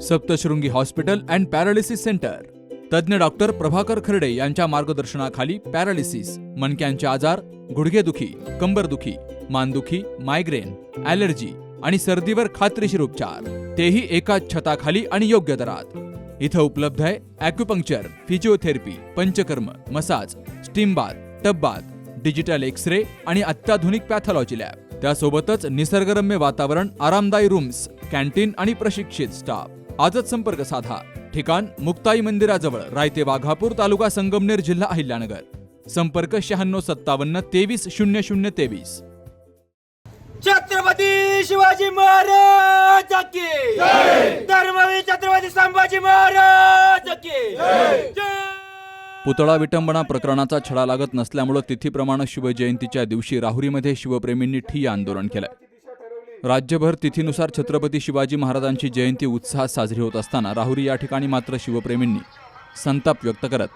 Saptashrungi hospital and paralysis centre. तज्ञ doctor Prabhakar खर्डे यांच्या मार्गदर्शनाखाली पॅरालिसिस, मणक्यांचे आजार, गुडघेदुखी, कंबरदुखी, मानदुखी, मायग्रेन, ॲलर्जी आणि सर्दीवर खात्रीशीर उपचार, तेही एकाच छताखाली आणि योग्य दरात। इथं उपलब्ध आहे acupuncture, physiotherapy, panchakarma, massage, steam bath, tub bath, digital X-ray आणि अत्याधुनिक पॅथॉलॉजी लॅब। त्यासोबतच निसर्गरम्य वातावरण, आरामदायी रूम्स, कॅन्टीन आणि प्रशिक्षित स्टाफ। आजच संपर्क साधा। ठिकाण मुक्ताई मंदिराजवळ, रायते वाघापूर, तालुका संगमनेर, जिल्हा अहिल्यानगर। संपर्क 9657 230023। छत्रपती शिवाजी महाराज की जय। धर्मवीर छत्रपती संभाजी महाराज की जय। पुतळा विटंबना प्रकरणाचा छडा लागत नसल्यामुळे तिथीप्रमाणे शिवजयंतीच्या दिवशी राहुरीमध्ये शिवप्रेमींनी ठिय्या आंदोलन केलं। राज्यभर तिथीनुसार छत्रपती शिवाजी महाराजांची जयंती उत्साहात साजरी होत असताना राहुरी या ठिकाणी मात्र शिवप्रेमींनी संताप व्यक्त करत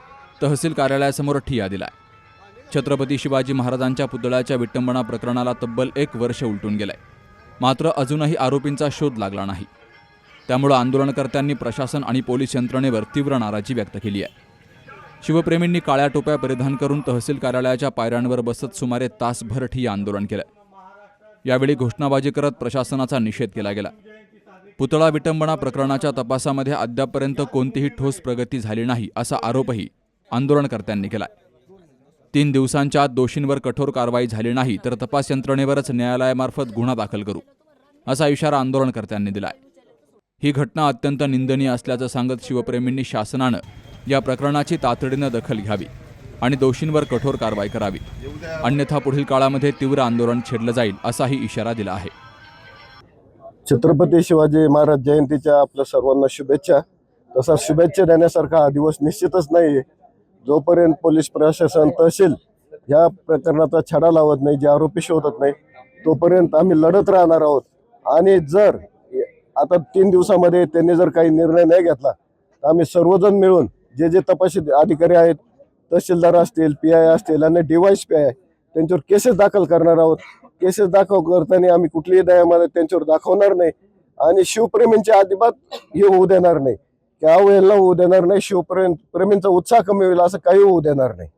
तहसील कार्यालयासमोर ठिय्या दिलाय। छत्रपती शिवाजी महाराजांच्या पुतळ्याच्या विटंबना प्रकरणाला तब्बल 1 वर्ष उलटून गेलंय, मात्र अजूनही आरोपींचा शोध लागला नाही। त्यामुळे आंदोलनकर्त्यांनी प्रशासन आणि पोलीस यंत्रणेवर तीव्र नाराजी व्यक्त केली आहे। शिवप्रेमींनी काळ्या टोप्या परिधान करून तहसील कार्यालयाच्या पायऱ्यांवर बसत सुमारे तासभर ठिय्या आंदोलन केलं। यावेळी घोषणाबाजी करत प्रशासनाचा निषेध केला गेला। पुतळा विटंबना प्रकरणाच्या तपासामध्ये अद्यापपर्यंत कोणतीही ठोस प्रगती झाली नाही असा आरोपही आंदोलनकर्त्यांनी केलाय। 3 दिवसांच्या आत दोषींवर कठोर कारवाई झाली नाही तर तपास यंत्रणेवरच न्यायालयामार्फत गुन्हा दाखल करू असा इशारा आंदोलनकर्त्यांनी दिलाय। ही घटना अत्यंत निंदनीय असल्याचं सांगत शिवप्रेमींनी शासनानं या प्रकरणाची तातडीनं दखल घ्यावी आणि दोषींवर कठोर कारवाई करावी, अन्यथा पुढील काळामध्ये तीव्र आंदोलन छेडलं जाईल असाही इशारा दिला आहे। छत्रपती शिवाजी महाराज जयंतीच्या आपल्या सर्वांना शुभेच्छा। तसा शुभेच्छा देण्यासारखा हा दिवस निश्चितच नाही। जोपर्यंत पोलीस प्रशासन, तहसील या प्रकरणाचा छडा लावत नाही, जे आरोपी शोधत नाही, तोपर्यंत आम्ही लढत राहणार आहोत। आणि जर आता 3 दिवसामध्ये त्यांनी जर काही निर्णय नाही घेतला तर आम्ही सर्वजण मिळून जे तपासी अधिकारी आहेत, तहसीलदार असतील, PI असतील आणि DYSP आहे, त्यांच्यावर केसेस दाखल करणार आहोत। केसेस दाखल करताना आम्ही कुठलीही दयामाया त्यांच्यावर दाखवणार नाही आणि शिवप्रेमींच्या अजिबात हे होऊ देणार नाही, की अवहेलना होऊ देणार नाही, शिवप्रेमींचा उत्साह कमी होईल असं काही होऊ देणार नाही।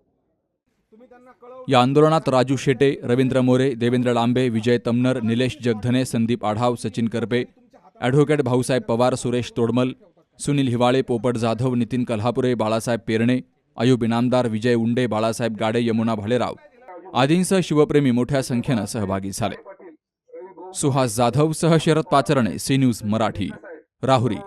या आंदोलनात राजू शेटे, रवींद्र मोरे, देवेंद्र लांबे, विजय तमनर, निलेश जगधने, संदीप आढाव, सचिन करपे, ॲडव्होकेट भाऊसाहेब पवार, सुरेश तोडमल, सुनील हिवाळे, पोपट जाधव, नितीन कल्हापुरे, बाळासाहेब पेरणे, अयुब इनामदार, विजय उंडे, बाळासाहेब गाडे, यमुना भालेराव आदींसह शिवप्रेमी मोठ्या संख्येनं सहभागी झाले। सुहास जाधव सह Sharad Pacharne, C news Marathi, Rahuri.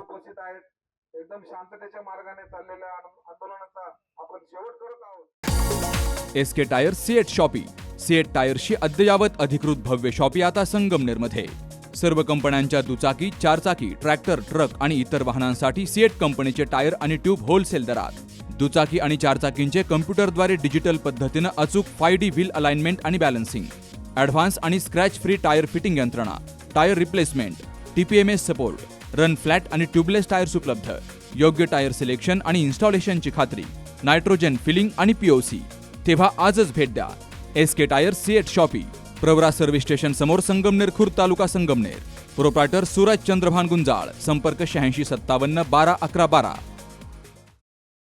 SK tyre CEAT shoppe. CEAT टायर्सची अद्ययावत अधिकृत भव्य शॉपी आता संगमनेरमध्ये। सर्व कंपन्यांच्या दुचाकी, 4 चाकी, ट्रॅक्टर, ट्रक आणि इतर वाहनांसाठी सीएट कंपनीचे टायर आणि ट्यूब होलसेल दरात। दुचाकी आणि 4 चाकींचे कम्प्युटरद्वारे डिजिटल पद्धतीनं अचूक 5D व्हील अलाइनमेंट आणि बॅलन्सिंग, ॲडव्हान्स आणि स्क्रॅच फ्री टायर फिटिंग यंत्रणा, tyre replacement, TPMS support, run flat आणि ट्यूबलेस टायर्स उपलब्ध, योग्य टायर सिलेक्शन आणि इन्स्टॉलेशनची खात्री, नायट्रोजन फिलिंग आणि POC। तेव्हा आजच भेट द्या SK tyre CEAT shoppe, Pravara service station समोर, संगमनेर खुर्द, तालुका संगमनेर। प्रोप्रायटर सूरज चंद्रभान गुंजाळ। संपर्क 8657 12 11 12।